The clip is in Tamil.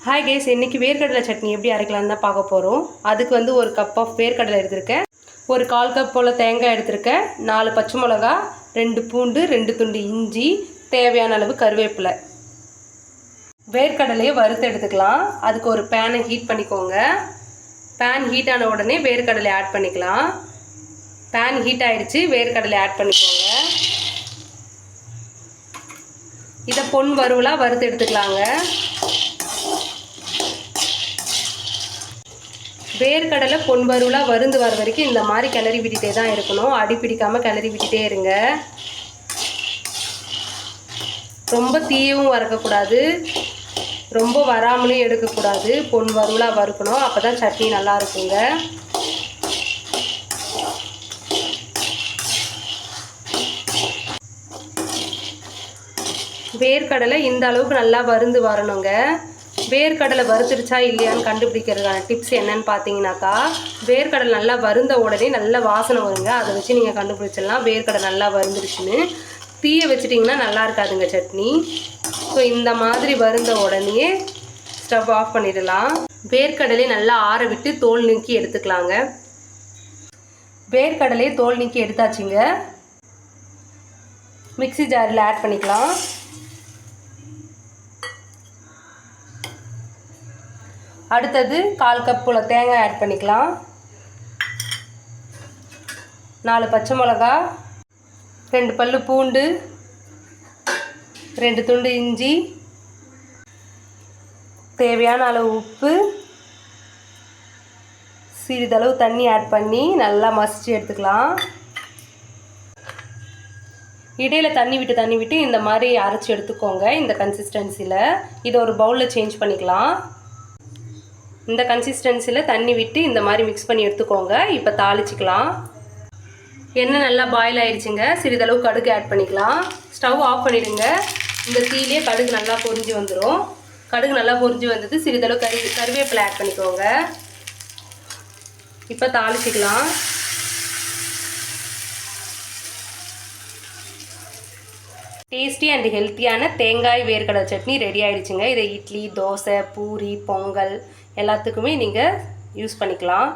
ஹாய் கேஸ், இன்றைக்கி வேர்க்கடலை சட்னி எப்படி அரைக்கலான்னு தான் பார்க்க போகிறோம். அதுக்கு வந்து ஒரு கப் ஆஃப் வேர்க்கடலை எடுத்திருக்கேன், ஒரு 1/4 கப் போல் தேங்காய் எடுத்திருக்கேன், 4 பச்சை மிளகா, 2 பூண்டு, 2 துண்டு இஞ்சி, தேவையான அளவு கருவேப்பிலை. வேர்க்கடலையை வறுத்து எடுத்துக்கலாம். அதுக்கு ஒரு பேனை ஹீட் பண்ணிக்கோங்க. பேன் ஹீட் ஆன உடனே வேர்க்கடலை ஆட் பண்ணிக்கலாம். பேன் ஹீட் ஆகிடுச்சு, வேர்க்கடலை ஆட் பண்ணிக்கோங்க. இதை பொன் வறுவலாக வறுத்து எடுத்துக்கலாங்க. வேர்க்கடலை பொன் வறுவலாக வறுந்து வர வரைக்கும் இந்த மாதிரி கிளறி விட்டுட்டே தான் இருக்கணும். அடி பிடிக்காமல் கிளறி விட்டுட்டே இருங்க. ரொம்ப தீயவும் வறுக்கக்கூடாது, ரொம்ப வராமலையும் எடுக்கக்கூடாது. பொன் வறுவலாக வறுக்கணும், அப்போ தான் சட்னி நல்லா இருக்குங்க. வேர்க்கடலை இந்த அளவுக்கு நல்லா வறுந்து வரணுங்க. வேர்க்கடலை வறுத்துருச்சா இல்லையான்னு கண்டுபிடிக்கிறதுக்கான டிப்ஸ் என்னன்னு பார்த்தீங்கன்னாக்கா, வேர்க்கடலை நல்லா வறுந்த உடனே நல்ல வாசனை வருங்க. அதை வச்சு நீங்கள் கண்டுபிடிச்சிடலாம் வேர்க்கடலை நல்லா வறுந்துருச்சுன்னு. தீயை வச்சுட்டிங்கன்னா நல்லா இருக்காதுங்க சட்னி. ஸோ இந்த மாதிரி வறுந்த உடனே ஸ்டவ் ஆஃப் பண்ணிடலாம். வேர்க்கடலை நல்லா ஆற விட்டு தோல் நீக்கி எடுத்துக்கலாங்க. வேர்க்கடலையை தோல் நீக்கி எடுத்தாச்சுங்க. மிக்ஸி ஜாரில் ஆட் பண்ணிக்கலாம். அடுத்தது 1/4 கப் போல் தேங்காய் ஆட் பண்ணிக்கலாம். 4 பச்சை மிளகா, 2 பல்லு பூண்டு, 2 துண்டு இஞ்சி, தேவையான அளவு உப்பு, சிறிதளவு தண்ணி ஆட் பண்ணி நல்லா மசிச்சு எடுத்துக்கலாம். இடையில் தண்ணி விட்டு இந்த மாதிரி அரைச்சி எடுத்துக்கோங்க. இந்த கன்சிஸ்டன்சியில் இதை ஒரு பவுலில் சேஞ்ச் பண்ணிக்கலாம். இந்த கன்சிஸ்டன்சியில் தண்ணி விட்டு இந்த மாதிரி மிக்ஸ் பண்ணி எடுத்துக்கோங்க. இப்போ தாளிச்சிக்கலாம். எண்ணெய் நல்லா பாயில் ஆயிடுச்சுங்க. சிறிதளவு கடுகு ஆட் பண்ணிக்கலாம். ஸ்டவ் ஆஃப் பண்ணிடுங்க. இந்த தீயிலே கடுகு நல்லா பொரிஞ்சு வந்துடும். கடுகு நல்லா பொரிஞ்சு வந்தது. சிறிதளவு கருவேப்பிலை ஆட் பண்ணிக்கோங்க. இப்போ தாளிச்சிக்கலாம். டேஸ்டி அண்ட் ஹெல்த்தியான தேங்காய் வேர்க்கடலை சட்னி ரெடி ஆகிடுச்சுங்க. இதை இட்லி, தோசை, பூரி, பொங்கல் எல்லாத்துக்குமே நீங்கள் யூஸ் பண்ணிக்கலாம்.